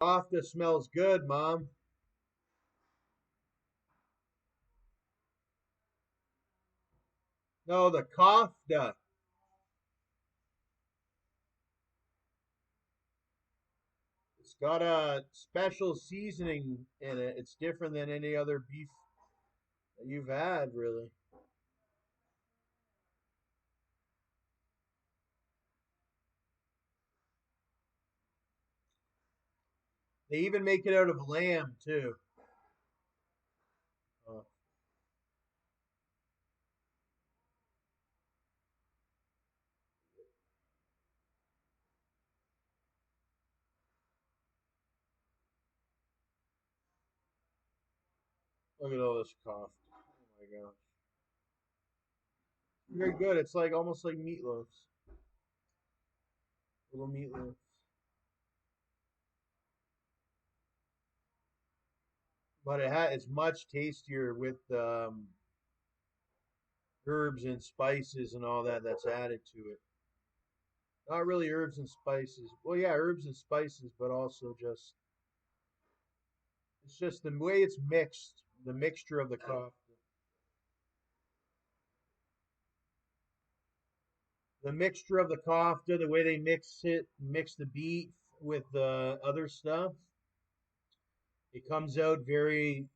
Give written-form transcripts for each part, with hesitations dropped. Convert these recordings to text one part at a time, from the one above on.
Kafta smells good, Mom. No, the kafta. It's got a special seasoning in it. It's different than any other beef that you've had, really. They even make it out of lamb, too. Oh, look at all this kafta. Oh, my gosh. Very good. It's like almost like meatloaves. Little meatloaves. But it's much tastier with herbs and spices and all that that's added to it. Not really herbs and spices. Well, yeah, herbs and spices, but also just it's just the way it's mixed, the mixture of the kafta. The mixture of the kafta, the way they mix the beef with the other stuff, it comes out very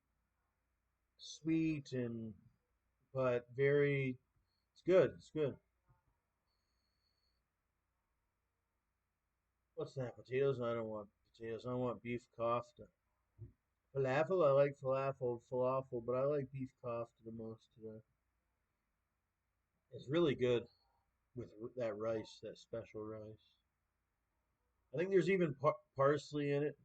sweet and but very it's good. It's good. What's that? Potatoes? I don't want potatoes. I want beef kafta. Falafel, I like falafel, but I like beef kafta the most today. It's really good with that rice, that special rice. I think there's even parsley in it.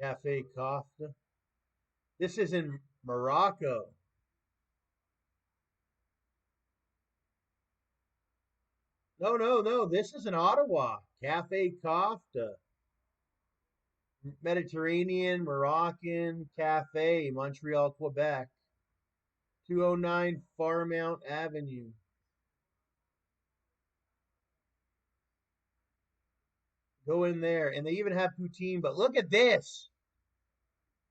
Cafe kafta. This is in Morocco. No, no, no. This is in Ottawa. Cafe kafta. Mediterranean Moroccan Cafe, Montreal, Quebec. 209 Farmount Avenue. Go in there. And they even have poutine. But look at this.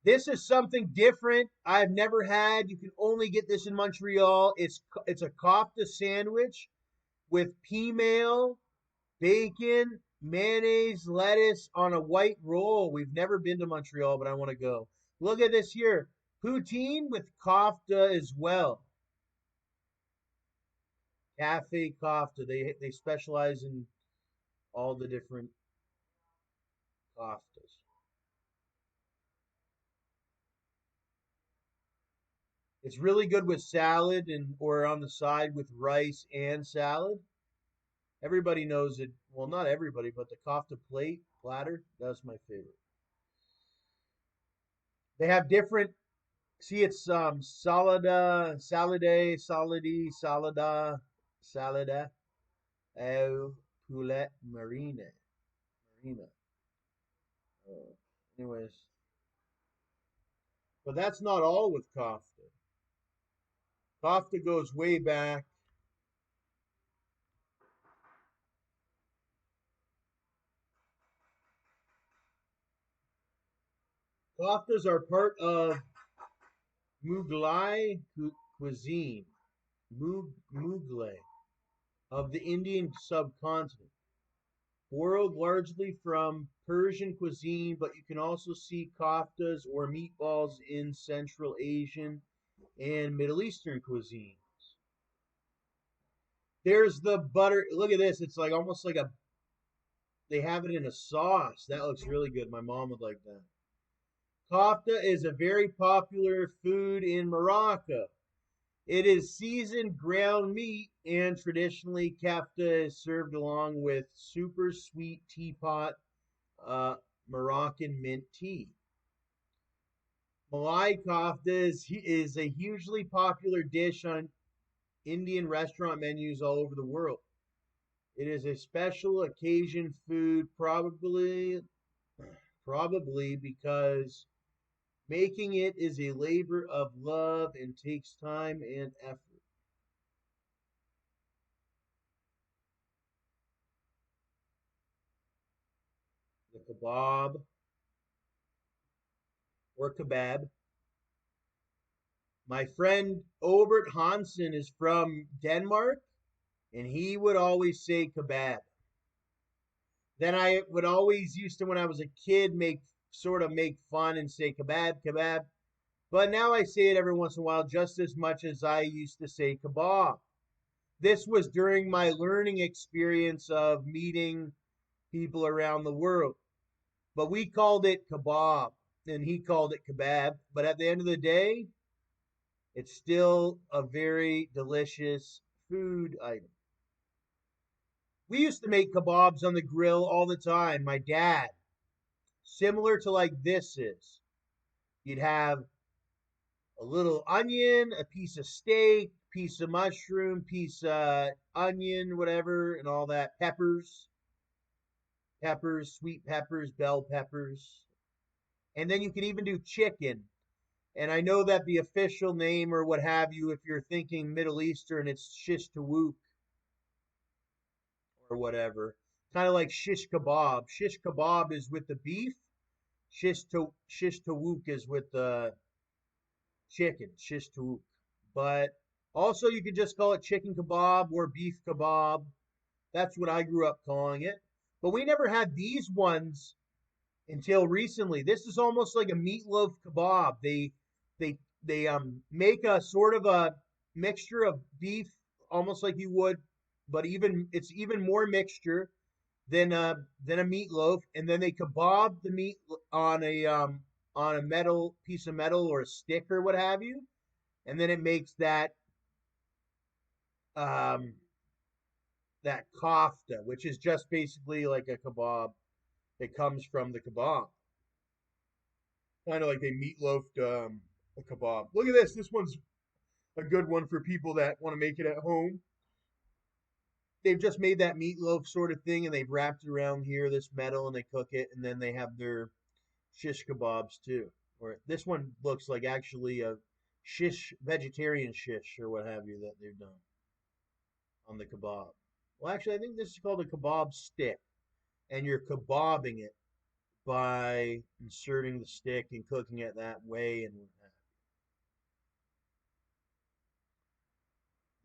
This is something different I've never had. You can only get this in Montreal. It's a kofta sandwich with pimail, bacon, mayonnaise, lettuce on a white roll. We've never been to Montreal, but I want to go. Look at this here. Poutine with kofta as well. Cafe kofta. They specialize in all the different koftas. It's really good with salad and or on the side with rice and salad. Everybody knows it. Well, not everybody, but the kofta platter, that's my favorite. They have different. See, it's salada, au poulet marina. Uh, anyways, but that's not all with kofta. Kofta goes way back. Koftas are part of Mughlai cuisine, Mughlai of the Indian subcontinent. Borrowed largely from Persian cuisine, but you can also see koftas or meatballs in Central Asian and Middle Eastern cuisine. There's the butter. Look at this. It's like almost like they have it in a sauce. That looks really good. My mom would like that. Kofta is a very popular food in Morocco. It is seasoned ground meat, and traditionally, kefta is served along with super sweet teapot uh, Moroccan mint tea. Malai kofta is a hugely popular dish on Indian restaurant menus all over the world. It is a special occasion food, probably because Making it is a labor of love and takes time and effort. The kebab or kebab. My friend Obert Hansen is from Denmark, and he would always say kebab. Then I would always used to, when I was a kid, make fun and say kebab, kebab. But now I say it every once in a while just as much as I used to say kebab. This was during my learning experience of meeting people around the world. But we called it kebab and he called it kebab. But at the end of the day, it's still a very delicious food item. We used to make kebabs on the grill all the time. My dad, similar to like this is. You'd have a little onion, a piece of steak, piece of mushroom, piece of onion, whatever, and all that. Peppers, sweet peppers, bell peppers. And then you can even do chicken. And I know that the official name or what have you, if you're thinking Middle Eastern, it's shish tawook or whatever. Kind of like shish kebab. Shish kebab is with the beef. Shish tawook is with the chicken. Shish tawook. But also you could just call it chicken kebab or beef kebab. That's what I grew up calling it. But we never had these ones until recently. This is almost like a meatloaf kebab. They make a sort of a mixture of beef, almost like you would, but even it's even more mixture than a meatloaf, and then they kebab the meat on a metal piece of metal or a stick or what have you, and then it makes um that kafta, which is just basically like a kebab that comes from the kebab. Kind of like they meatloafed a kebab. Look at this. This one's a good one for people that want to make it at home. They've just made that meatloaf sort of thing and they've wrapped it around here, this metal, and they cook it, and then they have their shish kebabs too. Or this one looks like actually a shish, vegetarian shish or what have you that they've done on the kebab. Well, actually, I think this is called a kebab stick, and you're kebabbing it by inserting the stick and cooking it that way and what have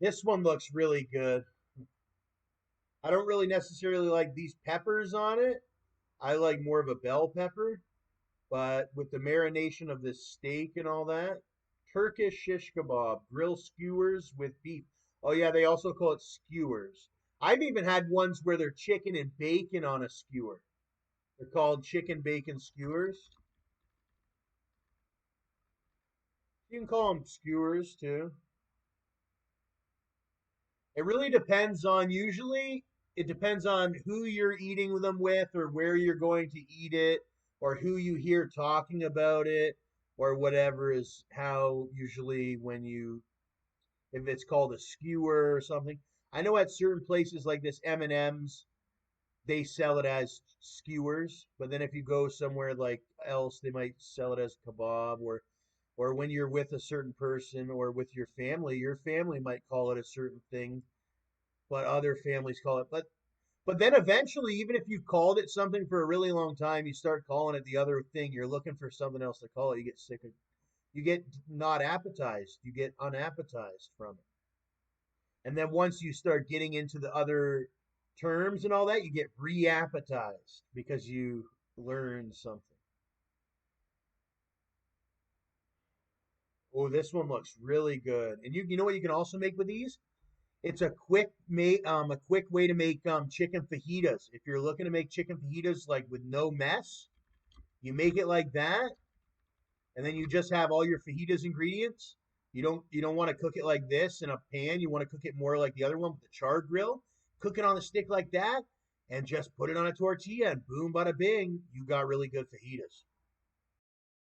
you. This one looks really good. I don't really necessarily like these peppers on it. I like more of a bell pepper, but with the marination of this steak and all that, Turkish shish kebab, grill skewers with beef. Oh yeah, they also call it skewers. I've even had ones where they're chicken and bacon on a skewer. They're called chicken bacon skewers. You can call them skewers too. It really depends on, usually, it depends on who you're eating them with or where you're going to eat it or who you hear talking about it or whatever is how usually when you, if it's called a skewer or something. I know at certain places like this M&M's, they sell it as skewers, but then if you go somewhere like else, they might sell it as kebab or when you're with a certain person or with your family might call it a certain thing but other families call it. But then eventually, even if you called it something for a really long time, you start calling it the other thing. You're looking for something else to call it. You get sick of, you get not appetized. You get unappetized from it. And then once you start getting into the other terms and all that, you get reappetized because you learned something. Oh, this one looks really good. And you know what you can also make with these? It's a quick way to make chicken fajitas. If you're looking to make chicken fajitas like with no mess, you make it like that, and then you just have all your fajitas ingredients. You don't want to cook it like this in a pan. You want to cook it more like the other one with the char grill. Cook it on the stick like that, and just put it on a tortilla, and boom, bada bing, you got really good fajitas.